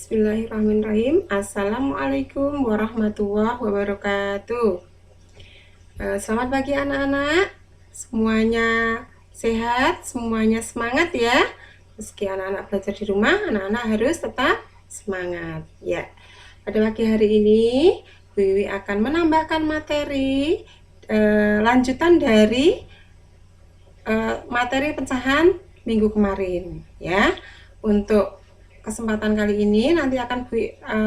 Bismillahirrahmanirrahim. Assalamualaikum warahmatullahi wabarakatuh. Selamat pagi anak-anak. Semuanya sehat, semuanya semangat ya. Meski anak-anak belajar di rumah, anak-anak harus tetap semangat ya. Pada pagi hari ini, Bu Wiwi akan menambahkan materi lanjutan dari materi pecahan minggu kemarin ya. Untuk kesempatan kali ini nanti akan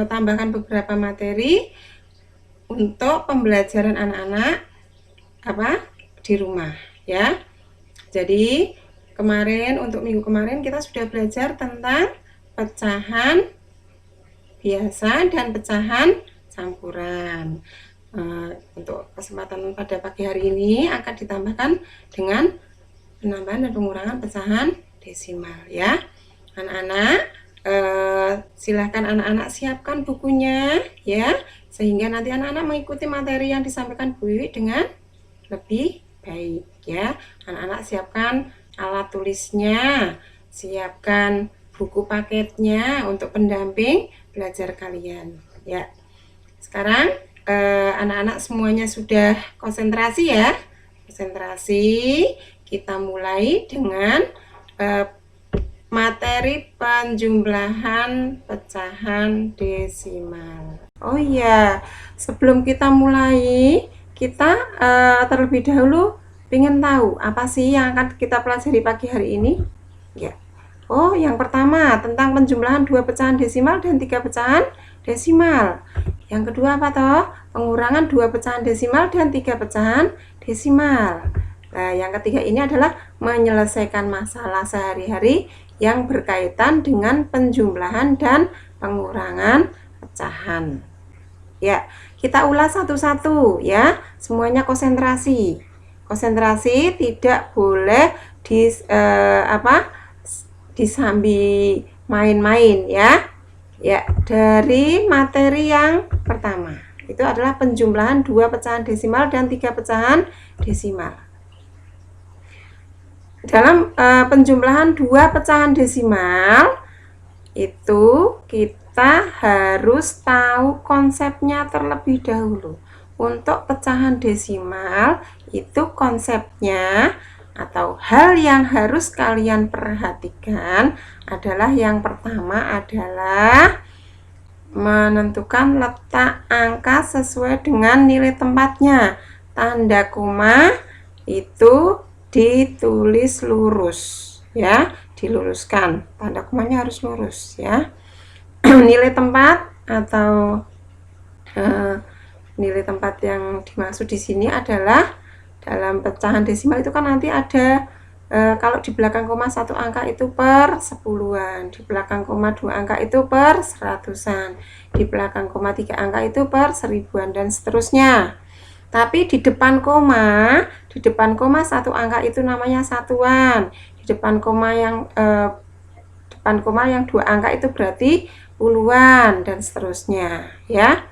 tambahkan beberapa materi untuk pembelajaran anak-anak di rumah ya. Jadi kemarin, untuk minggu kemarin kita sudah belajar tentang pecahan biasa dan pecahan campuran. Untuk kesempatan pada pagi hari ini akan ditambahkan dengan penambahan dan pengurangan pecahan desimal ya. Anak-anak silahkan anak-anak siapkan bukunya ya, sehingga nanti anak-anak mengikuti materi yang disampaikan Bu Wiwi dengan lebih baik ya. Anak-anak siapkan alat tulisnya, siapkan buku paketnya untuk pendamping belajar kalian ya. Sekarang anak-anak semuanya sudah konsentrasi ya. Konsentrasi, kita mulai dengan materi penjumlahan pecahan desimal. Oh iya, sebelum kita mulai, kita terlebih dahulu ingin tahu apa sih yang akan kita pelajari pagi hari ini ya. Oh, yang pertama tentang penjumlahan 2 pecahan desimal dan 3 pecahan desimal. Yang kedua apa toh? Pengurangan 2 pecahan desimal dan 3 pecahan desimal. Nah, yang ketiga ini adalah menyelesaikan masalah sehari-hari yang berkaitan dengan penjumlahan dan pengurangan pecahan. Ya, kita ulas satu-satu ya. Semuanya konsentrasi. Konsentrasi, tidak boleh disambi main-main ya. Ya, dari materi yang pertama itu adalah penjumlahan 2 pecahan desimal dan 3 pecahan desimal. Dalam penjumlahan 2 pecahan desimal itu kita harus tahu konsepnya terlebih dahulu. Untuk pecahan desimal itu konsepnya atau hal yang harus kalian perhatikan adalah yang pertama adalah menentukan letak angka sesuai dengan nilai tempatnya. Tanda koma itu ditulis lurus ya, diluruskan, tanda komanya harus lurus ya. Nilai tempat atau nilai tempat yang dimaksud di sini adalah dalam pecahan desimal itu kan nanti ada kalau di belakang koma 1 angka itu per 10-an, di belakang koma 2 angka itu per 100-an, di belakang koma 3 angka itu per 1000-an dan seterusnya. Tapi di depan koma 1 angka itu namanya satuan. Di depan koma yang 2 angka itu berarti puluhan dan seterusnya ya.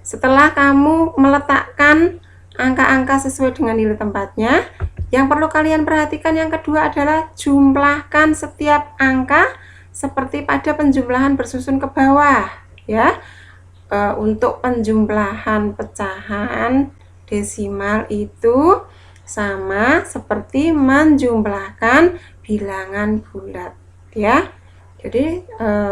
Setelah kamu meletakkan angka-angka sesuai dengan nilai tempatnya, yang perlu kalian perhatikan yang kedua adalah jumlahkan setiap angka seperti pada penjumlahan bersusun ke bawah ya. Untuk penjumlahan pecahan desimal itu sama seperti menjumlahkan bilangan bulat ya. Jadi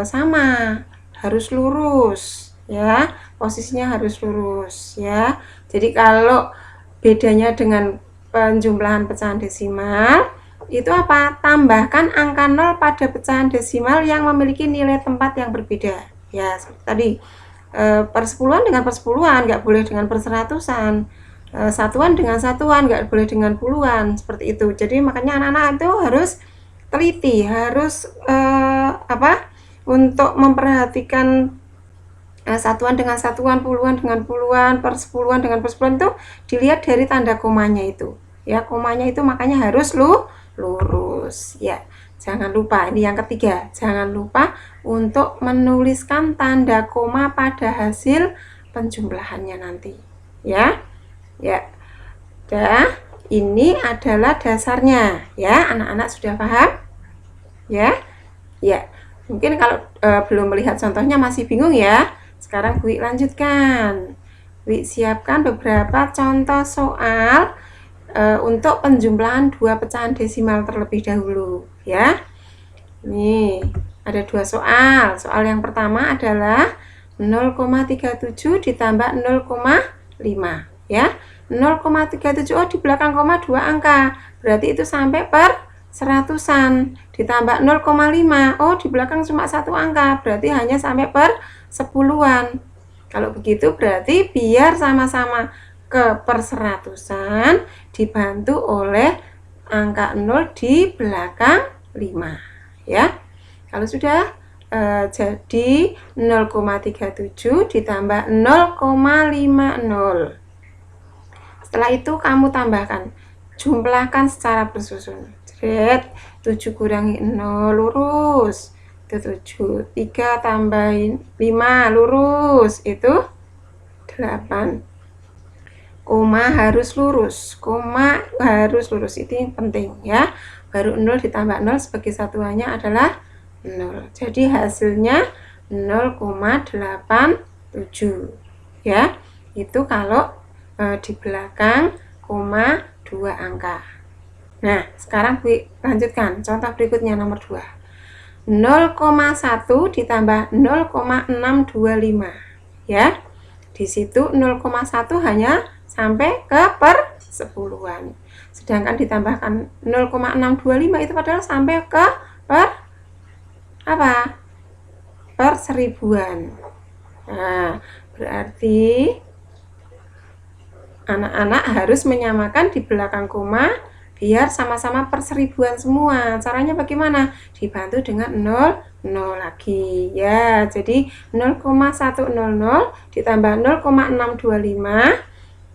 sama, harus lurus ya, posisinya harus lurus ya. Jadi kalau bedanya dengan penjumlahan pecahan desimal itu apa? Tambahkan angka 0 pada pecahan desimal yang memiliki nilai tempat yang berbeda ya. Seperti tadi per 10-an dengan per 10-an, nggak boleh dengan per 100-an. Satuan dengan satuan, nggak boleh dengan puluhan, seperti itu. Jadi makanya anak-anak itu harus teliti, harus untuk memperhatikan satuan dengan satuan, puluhan dengan puluhan, per 10-an dengan per 10-an itu dilihat dari tanda komanya itu ya. Komanya itu makanya harus lurus ya. Jangan lupa, ini yang ketiga, jangan lupa untuk menuliskan tanda koma pada hasil penjumlahannya nanti ya. Ya, ini adalah dasarnya ya. Anak-anak sudah paham ya? Ya. Mungkin kalau belum melihat contohnya masih bingung ya. Sekarang Wi lanjutkan. Wi siapkan beberapa contoh soal untuk penjumlahan dua pecahan desimal terlebih dahulu ya. Nih, ada dua soal. Soal yang pertama adalah 0,37 ditambah 0,5 ya. 0,37 di belakang koma 2 angka. Berarti itu sampai per seratusan. Ditambah 0,5. Oh, di belakang cuma satu angka. Berarti hanya sampai per sepuluhan. Kalau begitu berarti biar sama-sama ke perseratusan dibantu oleh angka 0 di belakang 5 ya. Kalau sudah jadi 0,37 ditambah 0,50. Setelah itu kamu tambahkan, jumlahkan secara bersusun. 7 kurangi 0 lurus, itu 7. 3 tambahin 5 lurus, itu 8. Koma harus lurus, itu yang penting ya. Baru 0 ditambah 0 sebagai satuannya adalah 0. Jadi hasilnya 0,87 ya. Itu kalau di belakang koma 2 angka. Nah, sekarang lanjutkan contoh berikutnya nomor 2. 0,1 ditambah 0,625 ya. Di situ 0,1 hanya sampai ke per sepuluhan. Sedangkan ditambahkan 0,625 itu padahal sampai ke per apa? Per seribuan. Nah, berarti anak-anak harus menyamakan di belakang koma biar sama-sama per seribuan semua. Caranya bagaimana? Dibantu dengan 0 lagi ya. Jadi 0,100 ditambah 0,625.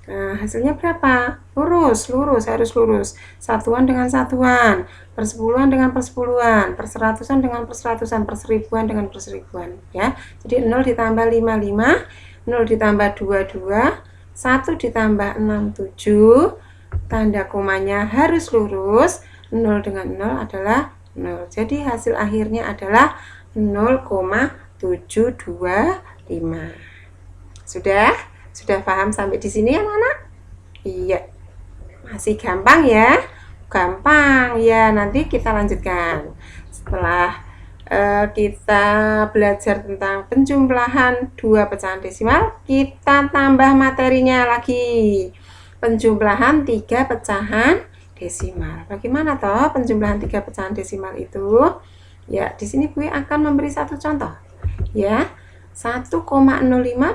Nah, hasilnya berapa? Lurus, harus lurus. Satuan dengan satuan, persepuluhan dengan persepuluhan, perseratusan dengan perseratusan, perseribuan dengan perseribuan ya. Jadi 0 ditambah 55, 0 ditambah 22, 1 ditambah 67, tanda komanya harus lurus. 0 dengan 0 adalah 0. Jadi hasil akhirnya adalah 0,725. Sudah paham sampai di sini anak-anak? Iya. Masih gampang ya? Gampang ya. Nanti kita lanjutkan. Setelah kita belajar tentang penjumlahan dua pecahan desimal, kita tambah materinya lagi. Penjumlahan 3 pecahan desimal. Bagaimana toh penjumlahan 3 pecahan desimal itu? Ya, di sini gue akan memberi satu contoh. Ya. 1,05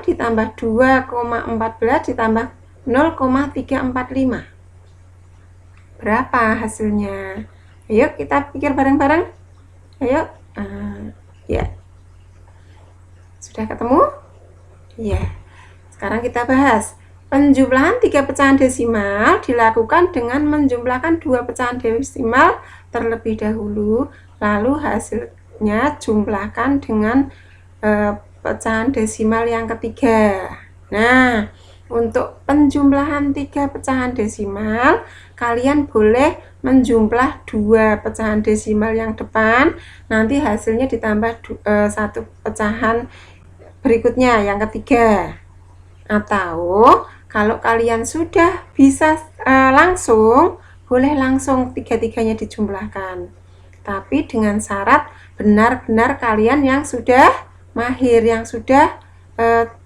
ditambah 2,14 ditambah 0,345. Berapa hasilnya? Ayo kita pikir bareng-bareng. Ayo. Ya. Sudah ketemu? Ya. Sekarang kita bahas. Penjumlahan 3 pecahan desimal dilakukan dengan menjumlahkan 2 pecahan desimal terlebih dahulu. Lalu hasilnya jumlahkan dengan pecahan desimal yang ketiga. Nah, untuk penjumlahan 3 pecahan desimal, kalian boleh menjumlah 2 pecahan desimal yang depan, nanti hasilnya ditambah 1 pecahan berikutnya yang ketiga. Atau kalau kalian sudah bisa langsung, boleh langsung tiga-tiganya dijumlahkan. Tapi dengan syarat benar-benar kalian yang sudah mahir, yang sudah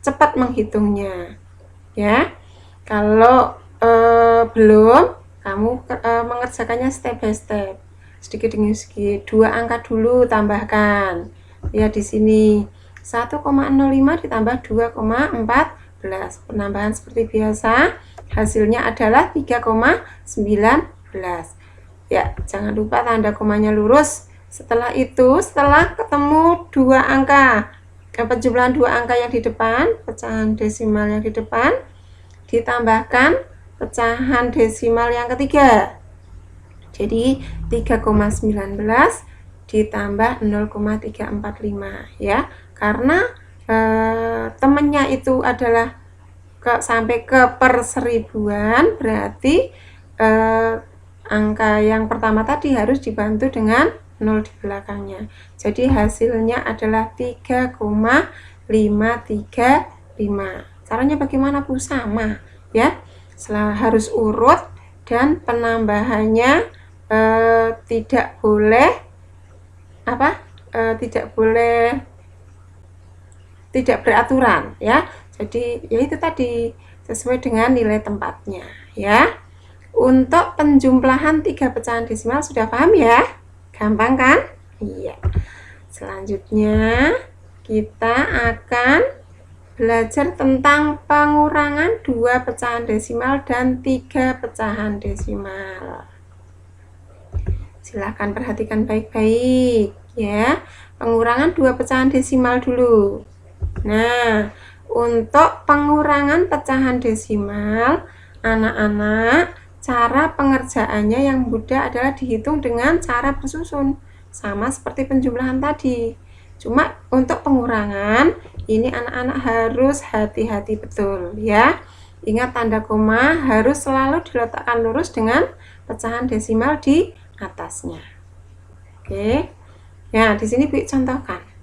cepat menghitungnya ya. Kalau belum, kamu mengerjakannya step by step, sedikit demi sedikit. 2 angka dulu tambahkan ya. Di sini 1,05 ditambah 2,14, penambahan seperti biasa, hasilnya adalah 3,19 ya. Jangan lupa tanda komanya lurus. Setelah itu, setelah ketemu 2 angka, penjumlahan 2 angka yang di depan, pecahan desimal yang di depan, ditambahkan pecahan desimal yang ketiga. Jadi 3,19 ditambah 0,345 ya. Karena temennya itu adalah sampai ke per seribuan, berarti angka yang pertama tadi harus dibantu dengan 0 di belakangnya. Jadi hasilnya adalah 3,535. Caranya bagaimana Bu? Sama ya, harus urut dan penambahannya tidak boleh tidak beraturan ya. Jadi yaitu tadi sesuai dengan nilai tempatnya ya. Untuk penjumlahan 3 pecahan desimal sudah paham ya? Gampang kan? Iya. Selanjutnya kita akan belajar tentang pengurangan 2 pecahan desimal dan 3 pecahan desimal. Silahkan perhatikan baik-baik ya. Pengurangan 2 pecahan desimal dulu. Nah, untuk pengurangan pecahan desimal, anak-anak, cara pengerjaannya yang mudah adalah dihitung dengan cara bersusun, sama seperti penjumlahan tadi. Cuma untuk pengurangan, ini anak-anak harus hati-hati betul ya. Ingat tanda koma harus selalu diletakkan lurus dengan pecahan desimal di atasnya. Oke. Nah, di sini Bu contohkan.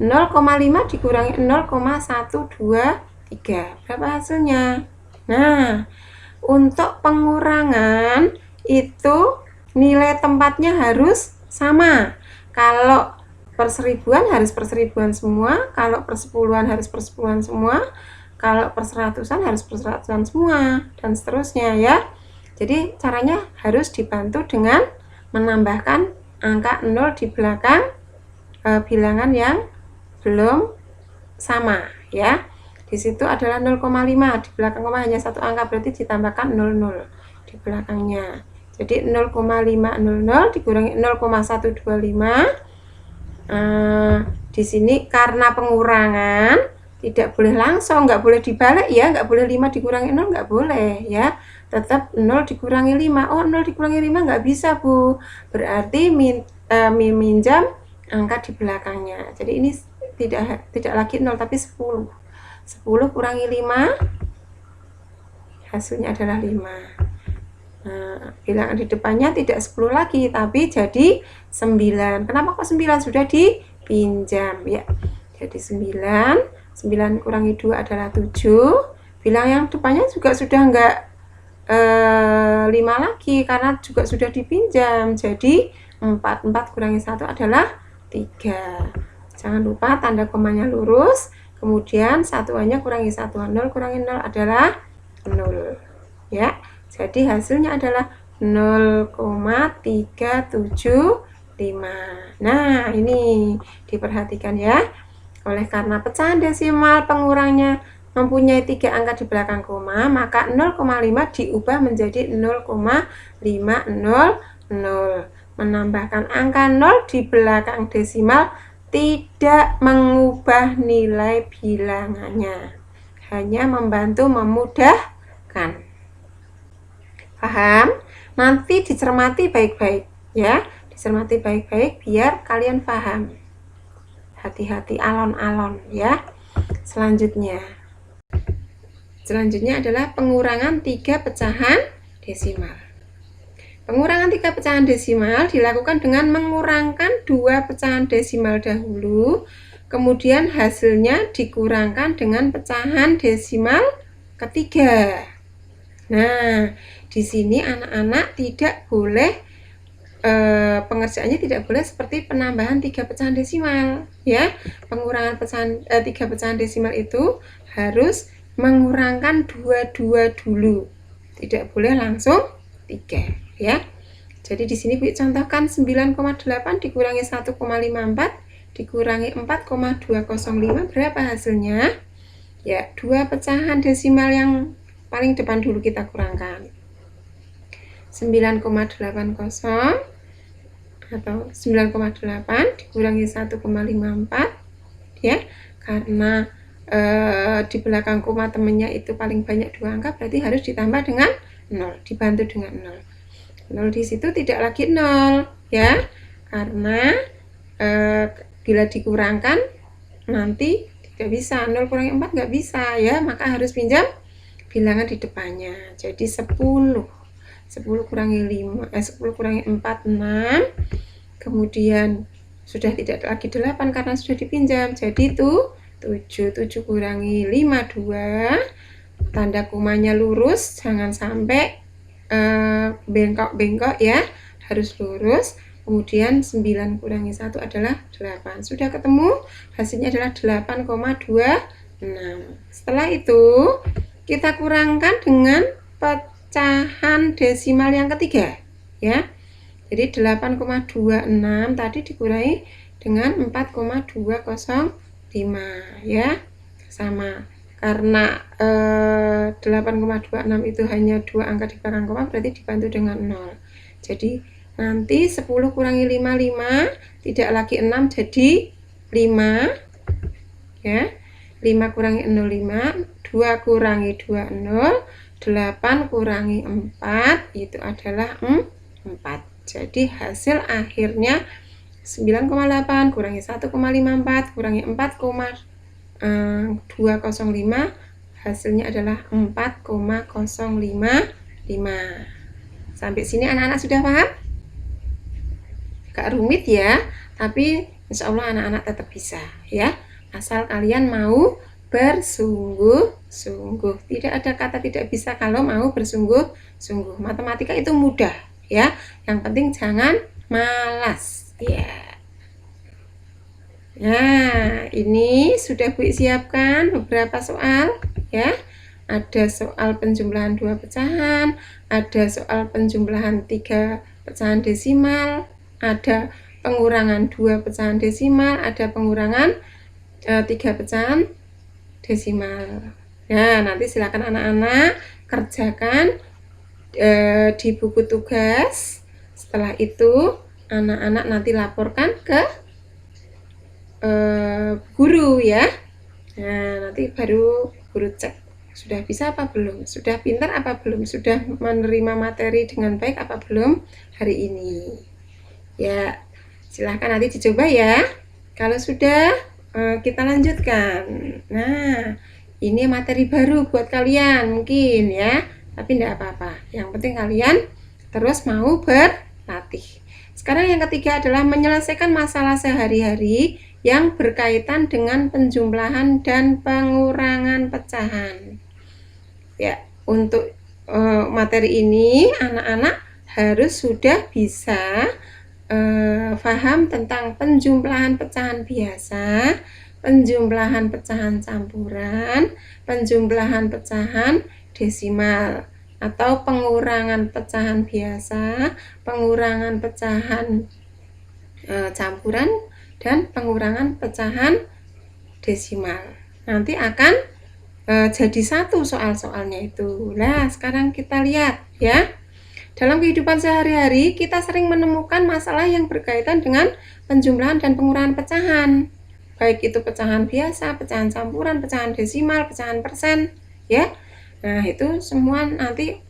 0,5 dikurangi 0,123. Berapa hasilnya? Nah, untuk pengurangan itu nilai tempatnya harus sama. Kalau per seribuan harus per seribuan semua, kalau per sepuluhan harus per sepuluhan semua, kalau per seratusan harus per seratusan semua, dan seterusnya ya. Jadi caranya harus dibantu dengan menambahkan angka 0 di belakang bilangan yang belum sama ya. Di situ adalah 0,5, di belakang koma hanya satu angka, berarti ditambahkan 00 di belakangnya. Jadi 0,500 dikurangi 0,125. Di sini karena pengurangan tidak boleh langsung, nggak boleh dibalik ya, nggak boleh 5 dikurangi 0, nggak boleh ya, tetap 0 dikurangi 5. Oh, 0 dikurangi 5 nggak bisa Bu, berarti minjam angka di belakangnya. Jadi ini tidak lagi 0 tapi 10. 10 kurangi 5 hasilnya adalah 5. Nah, bilangan di depannya tidak 10 lagi tapi jadi 9. Kenapa kok 9? Sudah dipinjam ya. Jadi 9 kurangi 2 adalah 7. Bilang yang depannya juga sudah enggak 5 lagi karena juga sudah dipinjam. Jadi 4 kurangi 1 adalah 3. Jangan lupa tanda komanya lurus, kemudian satuannya kurangi satuan. 0 kurangi 0 adalah 0 ya. Jadi hasilnya adalah 0,375. Nah, ini diperhatikan ya. Oleh karena pecahan desimal pengurangnya mempunyai 3 angka di belakang koma, maka 0,5 diubah menjadi 0,500. Menambahkan angka 0 di belakang desimal tidak mengubah nilai bilangannya, hanya membantu memudahkan. Paham? Nanti dicermati baik-baik ya, dicermati baik-baik biar kalian paham. Hati-hati alon-alon ya. Selanjutnya adalah pengurangan 3 pecahan desimal. Pengurangan 3 pecahan desimal dilakukan dengan mengurangkan 2 pecahan desimal dahulu, kemudian hasilnya dikurangkan dengan pecahan desimal ketiga. Nah, di sini anak-anak tidak boleh pengerjaannya tidak boleh seperti penambahan 3 pecahan desimal ya. Pengurangan 3 pecahan desimal itu harus mengurangkan 22 dulu. Tidak boleh langsung 3 ya. Jadi di sini Bu contohkan 9,8 dikurangi 1,54 dikurangi 4,205 berapa hasilnya? Ya, 2 pecahan desimal yang paling depan dulu kita kurangkan. 9,80 atau 9,8 dikurangi 1,54 ya. Karena di belakang koma temennya itu paling banyak 2 angka, berarti harus ditambah dengan 0, dibantu dengan 0. 0 di situ tidak lagi 0 ya, karena bila dikurangkan nanti tidak bisa, 0 kurangi 4 nggak bisa ya, maka harus pinjam bilangan di depannya. Jadi 10 kurangi 5 10 kurangi 4 6, kemudian sudah tidak lagi 8 karena sudah dipinjam, jadi itu 7 kurangi 5, 2, tanda komanya lurus, jangan sampai bengkok-bengkok ya, harus lurus. Kemudian 9 kurangi 1 adalah 8. Sudah ketemu, hasilnya adalah 8,26. Setelah itu kita kurangkan dengan pecahan desimal yang ketiga ya. Jadi 8,26 tadi dikurangi dengan 4,205 ya. Sama. Karena 8,26 itu hanya 2 angka di belakang koma, berarti dibantu dengan 0. Jadi nanti 10 kurangi 5, 5, tidak lagi 6 jadi 5 ya. 5 kurangi 0, 5, 2 kurangi 2, 0, 8 kurangi 4 itu adalah 4. Jadi hasil akhirnya 9,8 kurangi 1,54 kurangi 4,205, hasilnya adalah 4,055. Sampai sini anak-anak sudah paham? Gak rumit ya, tapi insya Allah anak-anak tetap bisa ya, asal kalian mau bersungguh-sungguh. Tidak ada kata tidak bisa kalau mau bersungguh-sungguh. Matematika itu mudah ya, yang penting jangan malas ya. Nah, ini sudah Bu siapkan beberapa soal ya. Ada soal penjumlahan 2 pecahan, ada soal penjumlahan 3 pecahan desimal, ada pengurangan 2 pecahan desimal, ada pengurangan 3 pecahan desimal. Nah, nanti silakan anak-anak kerjakan di buku tugas. Setelah itu anak-anak nanti laporkan ke guru ya. Nah, nanti baru guru cek sudah bisa apa belum, sudah pintar apa belum, sudah menerima materi dengan baik apa belum hari ini ya. Silahkan nanti dicoba ya. Kalau sudah kita lanjutkan. Nah, ini materi baru buat kalian mungkin ya, tapi tidak apa-apa, yang penting kalian terus mau berlatih. Sekarang yang ketiga adalah menyelesaikan masalah sehari-hari yang berkaitan dengan penjumlahan dan pengurangan pecahan ya. Untuk materi ini anak-anak harus sudah bisa paham tentang penjumlahan pecahan biasa, penjumlahan pecahan campuran, penjumlahan pecahan desimal, atau pengurangan pecahan biasa, pengurangan pecahan campuran, dan pengurangan pecahan desimal. Nanti akan jadi satu soal-soalnya itu. Nah, sekarang kita lihat ya. Dalam kehidupan sehari-hari kita sering menemukan masalah yang berkaitan dengan penjumlahan dan pengurangan pecahan. Baik itu pecahan biasa, pecahan campuran, pecahan desimal, pecahan persen ya. Nah, itu semua nanti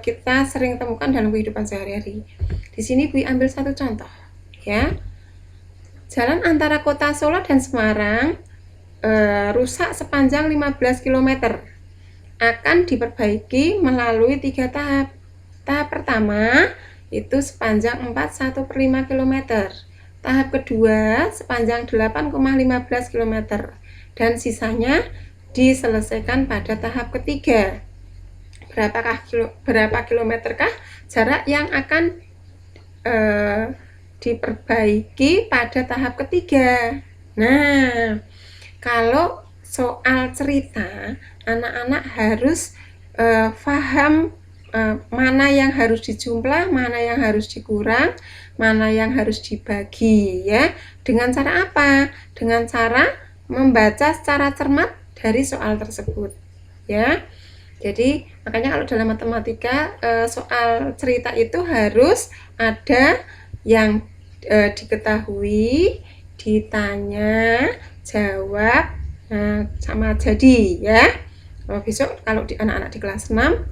kita sering temukan dalam kehidupan sehari-hari. Di sini Bu ambil satu contoh ya. Jalan antara kota Solo dan Semarang rusak sepanjang 15 km. Akan diperbaiki melalui 3 tahap. Tahap pertama itu sepanjang 4,1/5 km. Tahap kedua sepanjang 8,15 km. Dan sisanya diselesaikan pada tahap ketiga. Berapa kilometerkah jarak yang akan diperbaiki pada tahap ketiga? Nah, kalau soal cerita, anak-anak harus paham mana yang harus dijumlah, mana yang harus dikurang, mana yang harus dibagi ya. Dengan cara apa? Dengan cara membaca secara cermat dari soal tersebut ya. Jadi makanya kalau dalam matematika soal cerita itu harus ada yang diketahui, ditanya, jawab, sama jadi ya. Besok kalau anak-anak di kelas 6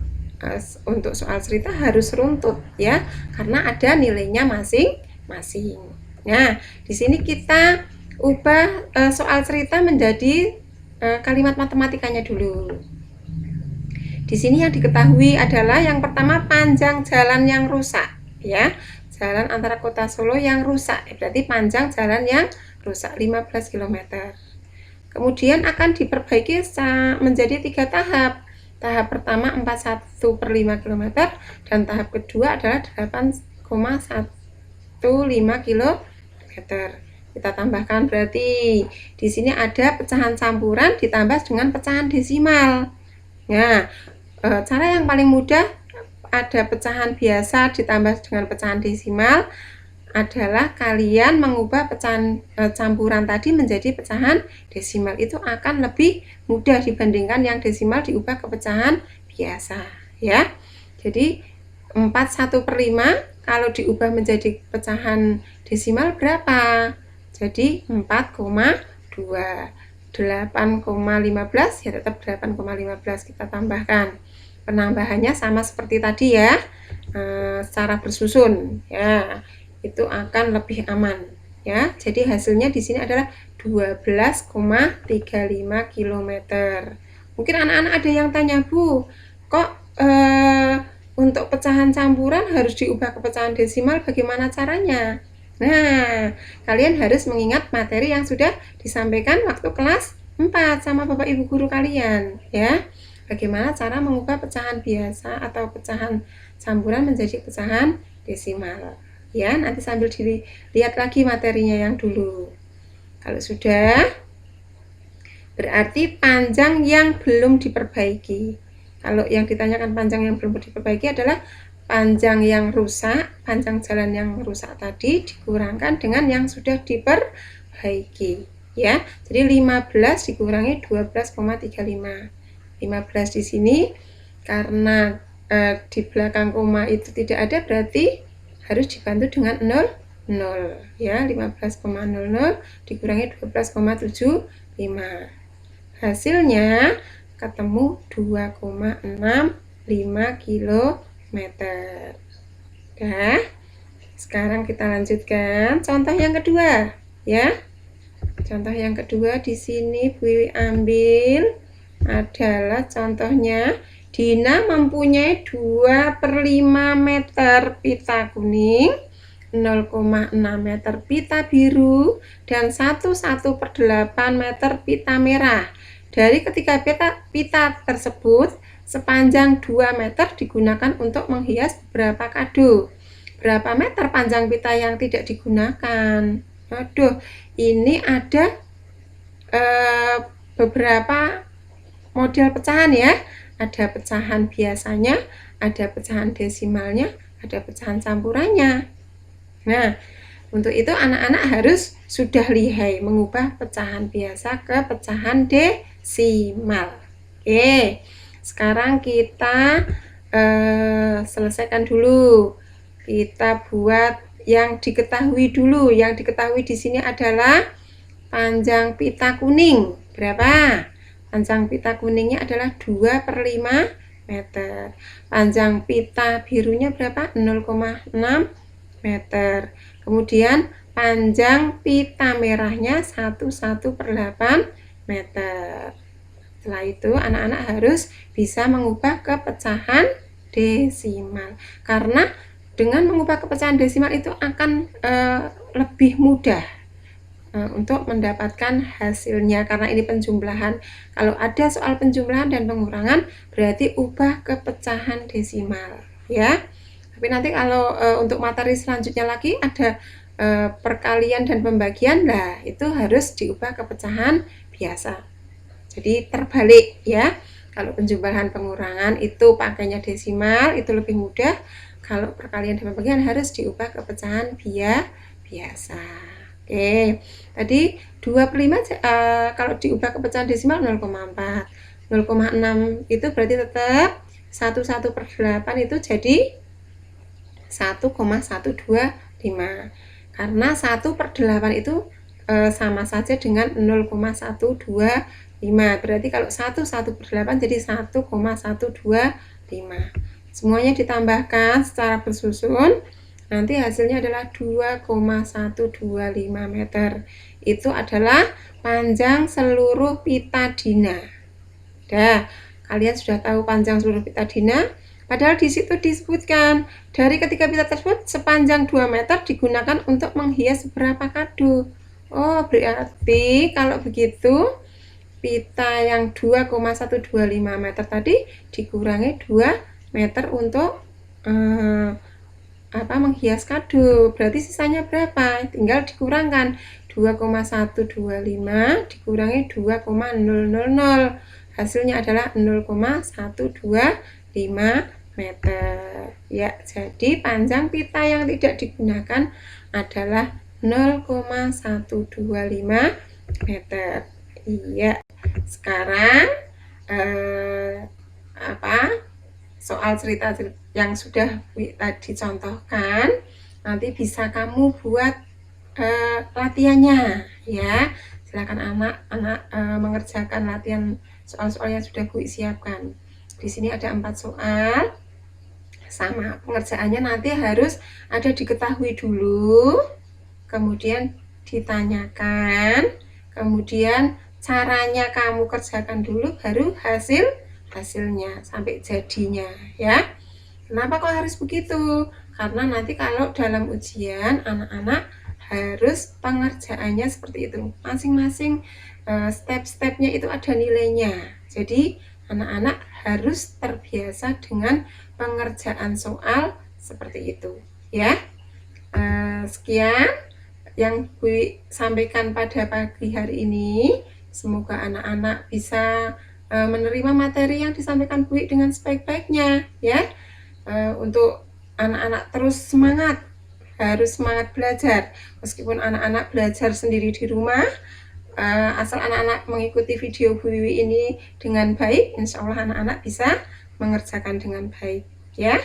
untuk soal cerita harus runtut ya, karena ada nilainya masing-masing. Nah, di sini kita ubah soal cerita menjadi kalimat matematikanya dulu. Di sini yang diketahui adalah yang pertama panjang jalan yang rusak ya. jalan antara kota Solo yang rusak, berarti panjang jalan yang rusak 15 km. Kemudian akan diperbaiki menjadi 3 tahap. Tahap pertama 41/5 km dan tahap kedua adalah 8,15 km. Kita tambahkan, berarti di sini ada pecahan campuran ditambah dengan pecahan desimal. Nah, cara yang paling mudah ada pecahan biasa ditambah dengan pecahan desimal adalah kalian mengubah pecahan campuran tadi menjadi pecahan desimal. Itu akan lebih mudah dibandingkan yang desimal diubah ke pecahan biasa, ya. Jadi 41/5 kalau diubah menjadi pecahan desimal berapa? Jadi 4,2. 8,15 ya tetap 8,15 kita tambahkan. Penambahannya sama seperti tadi ya, secara bersusun ya, itu akan lebih aman ya. Jadi hasilnya di sini adalah 12,35 km. Mungkin anak-anak ada yang tanya, Bu, kok untuk pecahan campuran harus diubah ke pecahan desimal, bagaimana caranya? Nah, kalian harus mengingat materi yang sudah disampaikan waktu kelas 4 sama Bapak Ibu guru kalian ya. Bagaimana cara mengubah pecahan biasa atau pecahan campuran menjadi pecahan desimal. Ya, nanti sambil dilihat lagi materinya yang dulu. Kalau sudah, berarti panjang yang belum diperbaiki. Kalau yang ditanyakan panjang yang belum diperbaiki adalah panjang yang rusak, panjang jalan yang rusak tadi dikurangkan dengan yang sudah diperbaiki ya. Jadi 15 dikurangi 12,35. 15 di sini karena di belakang koma itu tidak ada, berarti harus dibantu dengan 0 ya. 15,00 dikurangi 12,75. Hasilnya ketemu 2,65 km. Nah, sekarang kita lanjutkan contoh yang kedua ya. Contoh yang kedua di sini Bu Wiwi ambil adalah contohnya Dina mempunyai 2/5 meter pita kuning, 0,6 meter pita biru, dan 1/8 meter pita merah. Dari ketiga pita tersebut, sepanjang 2 meter digunakan untuk menghias beberapa kado. Berapa meter panjang pita yang tidak digunakan? Aduh, ini ada beberapa model pecahan ya. Ada pecahan biasanya, ada pecahan desimalnya, ada pecahan campurannya. Nah, untuk itu anak-anak harus sudah lihai mengubah pecahan biasa ke pecahan desimal. Oke. Sekarang kita selesaikan dulu. Kita buat yang diketahui dulu. Yang diketahui di sini adalah panjang pita kuning. Berapa? Panjang pita kuningnya adalah 2/5 meter. Panjang pita birunya berapa? 0,6 meter. Kemudian panjang pita merahnya 1/8 meter. Setelah itu anak-anak harus bisa mengubah ke pecahan desimal. Karena dengan mengubah ke pecahan desimal itu akan lebih mudah untuk mendapatkan hasilnya. Karena ini penjumlahan. Kalau ada soal penjumlahan dan pengurangan, berarti ubah ke pecahan desimal ya. Tapi nanti kalau untuk materi selanjutnya lagi ada perkalian dan pembagian, nah itu harus diubah ke pecahan biasa. Jadi terbalik ya. Kalau penjumlahan pengurangan itu pakainya desimal, itu lebih mudah. Kalau perkalian dan pembagian harus diubah ke pecahan biasa. Oke. Tadi 2/5 kalau diubah ke pecahan desimal 0,4. 0,6 itu berarti tetap 1/8 itu jadi 1,125. Karena 1/8 itu sama saja dengan 0,125. Berarti kalau 1/8 jadi 1,125. Semuanya ditambahkan secara bersusun. Nanti hasilnya adalah 2,125 meter. Itu adalah panjang seluruh pita Dina. Kalian sudah tahu panjang seluruh pita Dina. Padahal di situ disebutkan dari ketiga pita tersebut sepanjang 2 meter digunakan untuk menghias beberapa kado. Oh, berarti kalau begitu pita yang 2,125 meter tadi dikurangi 2 meter untuk menghias kado. Berarti sisanya berapa? Tinggal dikurangkan 2,125 dikurangi 2,000. Hasilnya adalah 0,125 meter. Ya, jadi panjang pita yang tidak digunakan adalah 0,125 meter. Iya. Sekarang soal cerita yang sudah tadi contohkan, nanti bisa kamu buat latihannya ya. Silakan anak-anak mengerjakan latihan soal-soal yang sudah Bu siapkan. Di sini ada 4 soal. Sama pengerjaannya nanti harus ada diketahui dulu, kemudian ditanyakan, kemudian caranya kamu kerjakan dulu, baru hasilnya sampai jadinya ya. Kenapa kok harus begitu? Karena nanti kalau dalam ujian anak-anak harus pengerjaannya seperti itu, masing-masing step-stepnya itu ada nilainya. Jadi anak-anak harus terbiasa dengan pengerjaan soal seperti itu ya. Sekian yang Bu sampaikan pada pagi hari ini. Semoga anak-anak bisa menerima materi yang disampaikan Bu dengan sebaik-baiknya ya. Untuk anak-anak terus semangat, harus semangat belajar. Meskipun anak-anak belajar sendiri di rumah, asal anak-anak mengikuti video Bu Wiwi ini dengan baik, insya Allah anak-anak bisa mengerjakan dengan baik ya.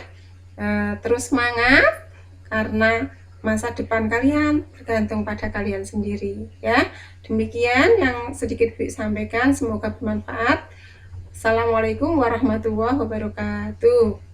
Terus semangat, karena masa depan kalian tergantung pada kalian sendiri ya. Demikian yang sedikit Bu sampaikan, semoga bermanfaat. Assalamualaikum warahmatullahi wabarakatuh.